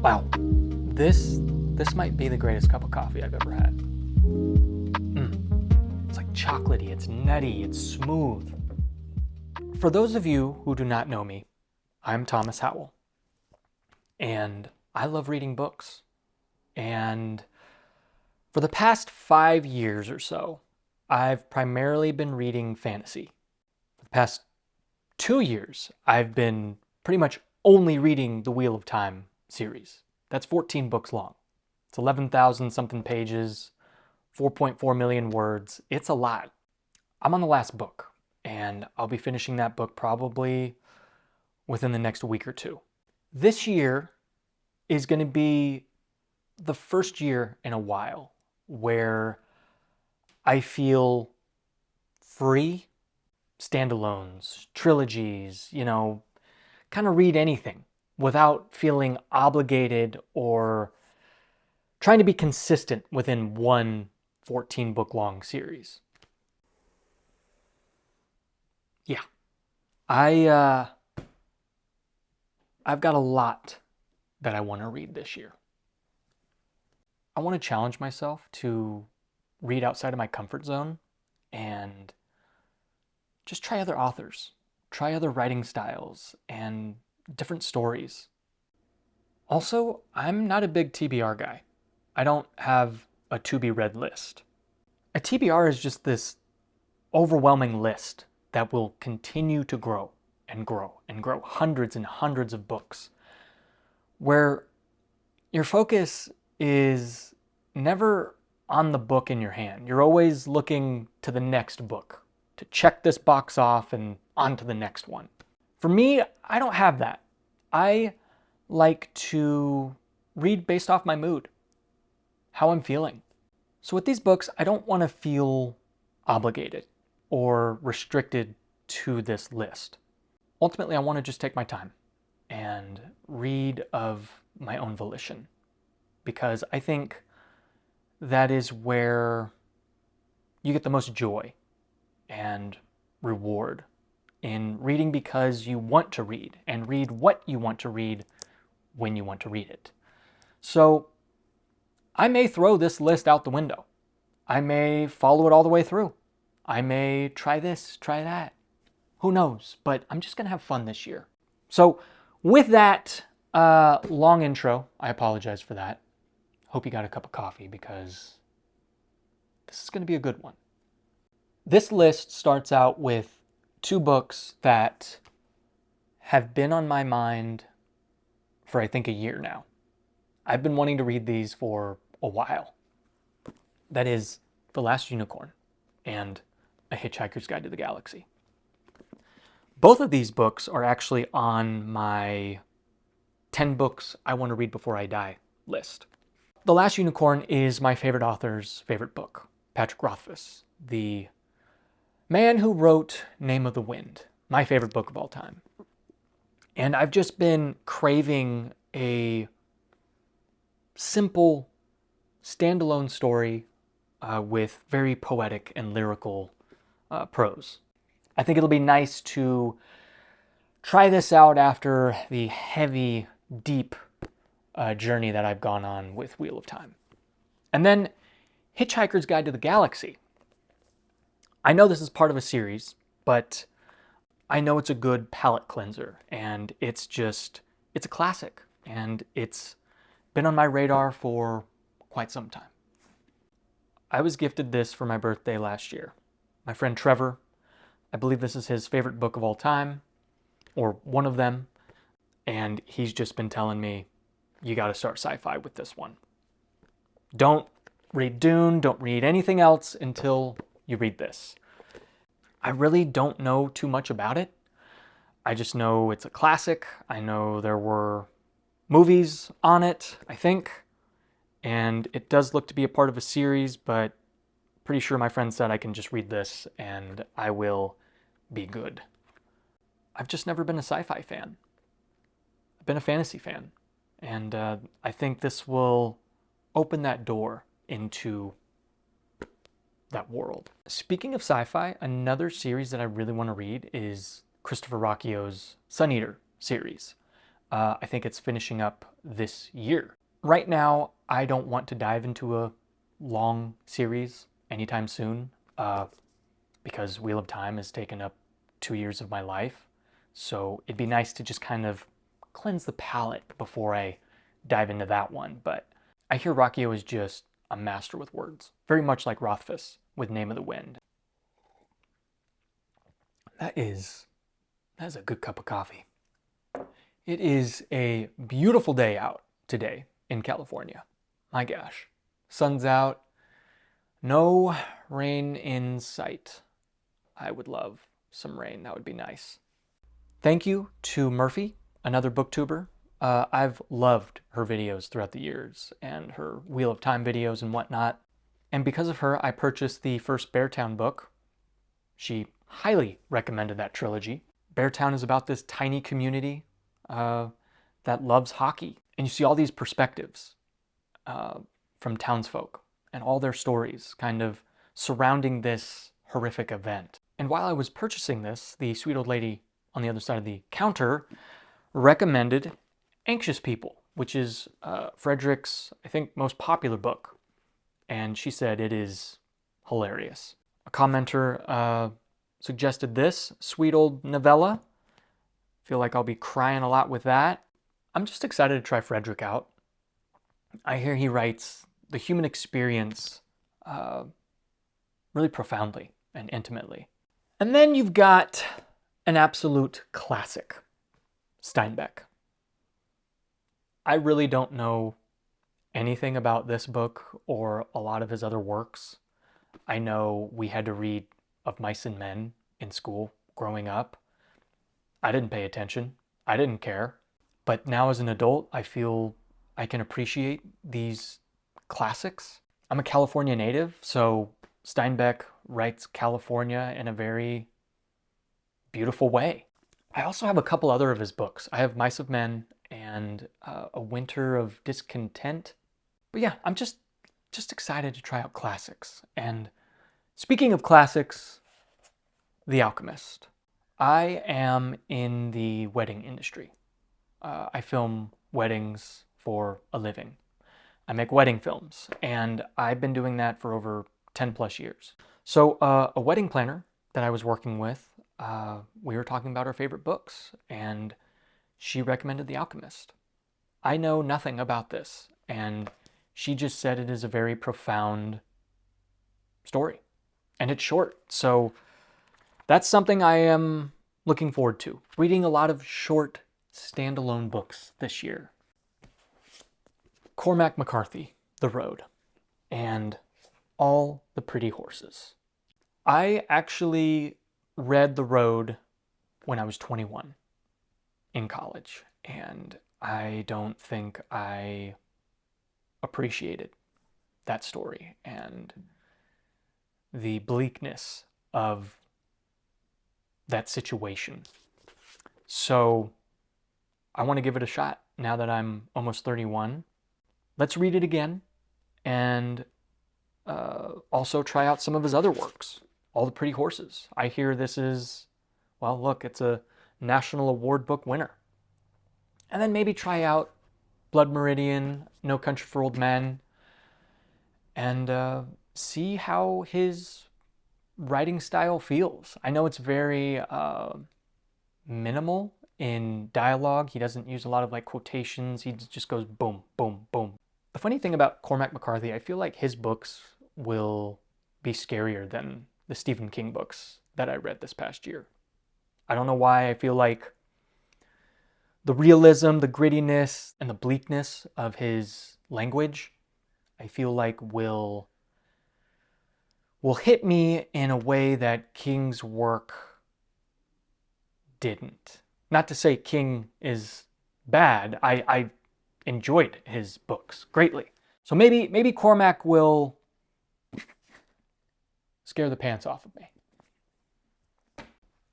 Wow, this might be the greatest cup of coffee I've ever had. It's like chocolatey, it's nutty, it's smooth. For those of you who do not know me, I'm Thomas Howell, and I love reading books. And for the past 5 years or so, I've primarily been reading fantasy. For the past 2 years, I've been pretty much only reading the Wheel of Time series. That's 14 books long. It's 11,000 something pages, 4.4 million words. It's a lot. I'm on the last book, and I'll be finishing that book probably within the next week or two. This year is going to be the first year in a while where I feel free, standalones, trilogies, kind of read anything without feeling obligated or trying to be consistent within one 14-book long series. Yeah, I've got a lot that I want to read this year. I want to challenge myself to read outside of my comfort zone and just try other authors, try other writing styles and different stories. Also, I'm not a big TBR guy. I don't have a to-be-read list. A TBR is just this overwhelming list that will continue to grow and grow and grow, hundreds and hundreds of books, where your focus is never on the book in your hand. You're always looking to the next book, to check this box off and on to the next one. For me, I don't have that. I like to read based off my mood, how I'm feeling. So with these books, I don't want to feel obligated or restricted to this list. Ultimately, I want to just take my time and read of my own volition, because I think that is where you get the most joy and reward in reading, because you want to read and read what you want to read when you want to read it. So I may throw this list out the window. I may follow it all the way through. I may try this, try that. Who knows? But I'm just going to have fun this year. So with that long intro, I apologize for that. Hope you got a cup of coffee, because this is going to be a good one. This list starts out with 2 books that have been on my mind for I think a year now. I've been wanting to read these for a while. That is The Last Unicorn and A Hitchhiker's Guide to the Galaxy. Both of these books are actually on my 10 books I want to read before I die list. The Last Unicorn is my favorite author's favorite book, Patrick Rothfuss, the man who wrote Name of the Wind, my favorite book of all time. And I've just been craving a simple, standalone story with very poetic and lyrical prose. I think it'll be nice to try this out after the heavy, deep journey that I've gone on with Wheel of Time. And then Hitchhiker's Guide to the Galaxy. I know this is part of a series, but I know it's a good palate cleanser, and it's a classic, and it's been on my radar for quite some time. I was gifted this for my birthday last year. My friend Trevor, I believe this is his favorite book of all time, or one of them, and he's just been telling me, you got to start Sci-Fi with this one. Don't read Dune, don't read anything else until you read this. I really don't know too much about it. I just know it's a classic. I know there were movies on it, I think, and it does look to be a part of a series, but pretty sure my friend said I can just read this and I will be good. I've just never been a sci-fi fan. I've been a fantasy fan, and I think this will open that door into that world. Speaking of sci-fi, another series that I really want to read is Christopher Ruocchio's Sun Eater series. I think it's finishing up this year. Right now, I don't want to dive into a long series anytime soon because Wheel of Time has taken up 2 years of my life. So it'd be nice to just kind of cleanse the palate before I dive into that one. But I hear Rockio is just a master with words, very much like Rothfuss with Name of the Wind. That is a good cup of coffee. It is a beautiful day out today in California. My gosh. Sun's out. No rain in sight. I would love some rain. That would be nice. Thank you to Murphy, another booktuber. I've loved her videos throughout the years and her Wheel of Time videos and whatnot. And because of her, I purchased the first Beartown book. She highly recommended that trilogy. Beartown is about this tiny community that loves hockey. And you see all these perspectives from townsfolk and all their stories kind of surrounding this horrific event. And while I was purchasing this, the sweet old lady on the other side of the counter recommended Anxious People, which is Fredrik's, I think, most popular book. And she said it is hilarious. A commenter suggested this sweet old novella. Feel like I'll be crying a lot with that. I'm just excited to try Fredrik out. I hear he writes the human experience really profoundly and intimately. And then you've got an absolute classic, Steinbeck. I really don't know anything about this book or a lot of his other works. I know we had to read Of Mice and Men in school growing up. I didn't pay attention. I didn't care. But now as an adult, I feel I can appreciate these classics. I'm a California native, so Steinbeck writes California in a very beautiful way. I also have a couple other of his books. I have Mice of Men and A Winter of Discontent. But yeah, I'm just excited to try out classics. And speaking of classics, The Alchemist. I am in the wedding industry. I film weddings for a living. I make wedding films, and I've been doing that for over 10 plus years. So a wedding planner that I was working with, we were talking about our favorite books, and she recommended The Alchemist. I know nothing about this, and she just said it is a very profound story, and it's short. So that's something I am looking forward to. Reading a lot of short, standalone books this year. Cormack McCarthy, The Road, and All the Pretty Horses. I actually read The Road when I was 21 in college, and I don't think I appreciated that story and the bleakness of that situation. So I want to give it a shot now that I'm almost 31. Let's read it again and also try out some of his other works. All the Pretty Horses. I hear this is, well, look, it's a National Award book winner. And then maybe try out Blood Meridian, No Country for Old Men, and see how his writing style feels. I know it's very minimal in dialogue. He doesn't use a lot of like quotations. He just goes boom, boom, boom. The funny thing about Cormac McCarthy, I feel like his books will be scarier than the Stephen King books that I read this past year. I don't know why. I feel like the realism, the grittiness, and the bleakness of his language, I feel like will hit me in a way that King's work didn't. Not to say King is bad. I enjoyed his books greatly. So maybe Cormac will scare the pants off of me.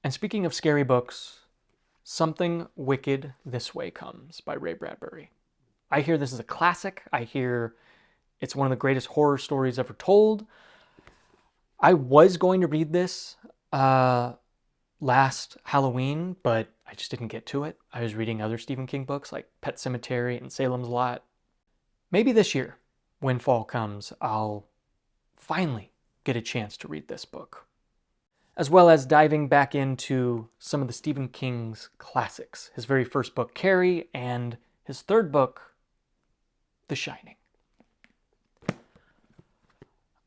And speaking of scary books, Something Wicked This Way Comes by Ray Bradbury. I hear this is a classic. I hear it's one of the greatest horror stories ever told. I was going to read this last Halloween, but I just didn't get to it. I was reading other Stephen King books like Pet Sematary and Salem's Lot. Maybe this year, when fall comes, I'll finally get a chance to read this book, as well as diving back into some of the Stephen King's classics. His very first book, Carrie, and his third book, The Shining.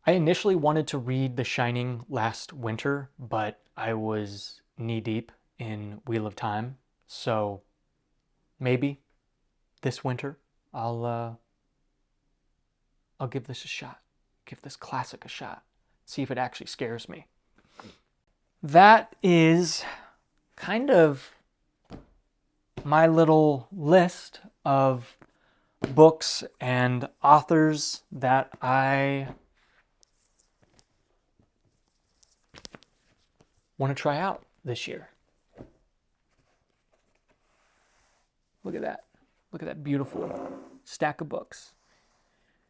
I initially wanted to read The Shining last winter, but I was knee-deep in Wheel of Time, so maybe this winter I'll give this a shot. Give this classic a shot. See if it actually scares me. That is kind of my little list of books and authors that I want to try out this year. Look at that. Look at that beautiful stack of books.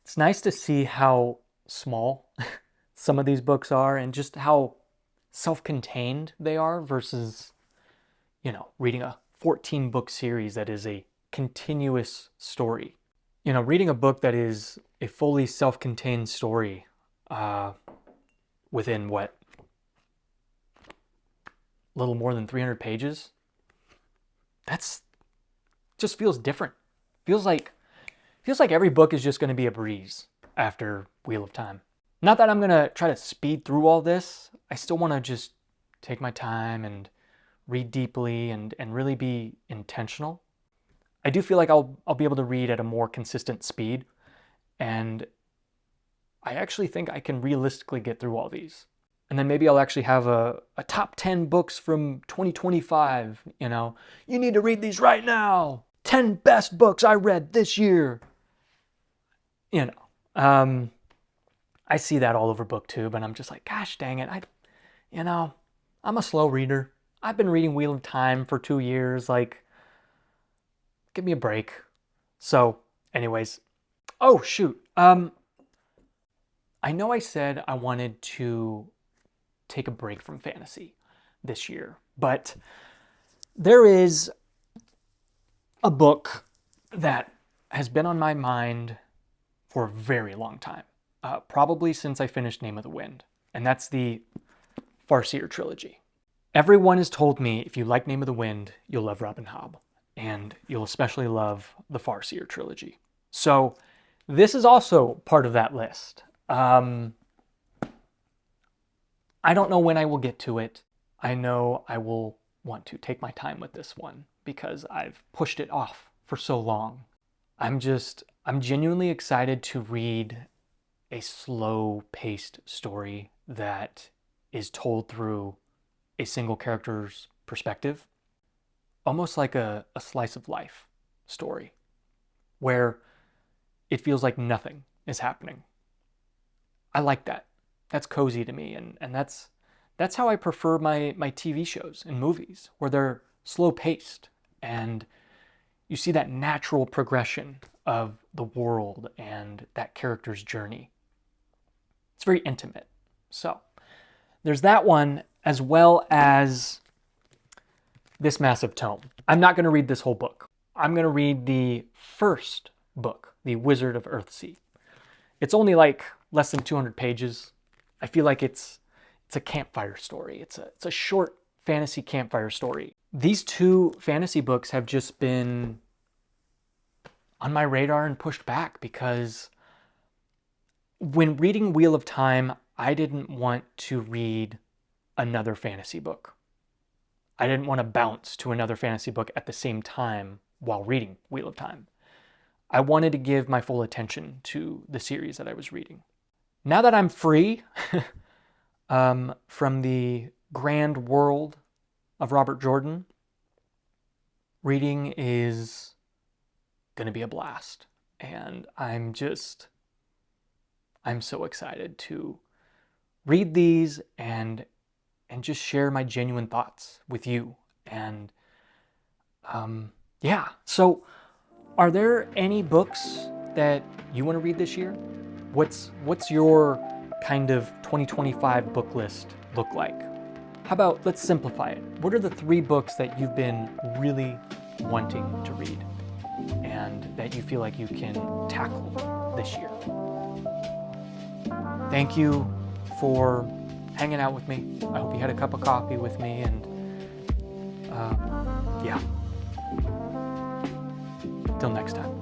It's nice to see how small some of these books are and just how self-contained they are versus, reading a 14-book series that is a continuous story. Reading a book that is a fully self-contained story within a little more than 300 pages, that's just feels different. Feels like every book is just going to be a breeze after Wheel of Time. Not that I'm going to try to speed through all this. I still want to just take my time and read deeply and really be intentional. I do feel like I'll be able to read at a more consistent speed, and I actually think I can realistically get through all these. And then maybe I'll actually have a top 10 books from 2025, You need to read these right now. 10 best books I read this year. I see that all over BookTube, and I'm just like, gosh dang it. I'm a slow reader. I've been reading Wheel of Time for 2 years. Like, give me a break. So, anyways. Oh, shoot. I know I said I wanted to take a break from fantasy this year, but there is a book that has been on my mind for a very long time, probably since I finished Name of the Wind, and that's the Farseer trilogy. Everyone has told me if you like Name of the Wind, you'll love Robin Hobb, and you'll especially love the Farseer trilogy. So this is also part of that list. I don't know when I will get to it. I know I will want to take my time with this one because I've pushed it off for so long. I'm genuinely excited to read a slow-paced story that is told through a single character's perspective, almost like a slice of life story, where it feels like nothing is happening. I like that. That's cozy to me, and that's how I prefer my TV shows and movies, where they're slow-paced, and you see that natural progression of the world and that character's journey. It's very intimate. So there's that one, as well as this massive tome. I'm not going to read this whole book. I'm going to read the first book, The Wizard of Earthsea. It's only like less than 200 pages. I feel like it's a campfire story. It's a short fantasy campfire story. These two fantasy books have just been on my radar and pushed back because when reading Wheel of Time, I didn't want to read another fantasy book. I didn't want to bounce to another fantasy book at the same time while reading Wheel of Time. I wanted to give my full attention to the series that I was reading. Now that I'm free from the grand world of Robert Jordan, reading is going to be a blast. And I'm so excited to read these and just share my genuine thoughts with you. And yeah, so are there any books that you want to read this year? What's your kind of 2025 book list look like? How about, let's simplify it. What are the 3 books that you've been really wanting to read and that you feel like you can tackle this year? Thank you for hanging out with me. I hope you had a cup of coffee with me, and yeah. Till next time.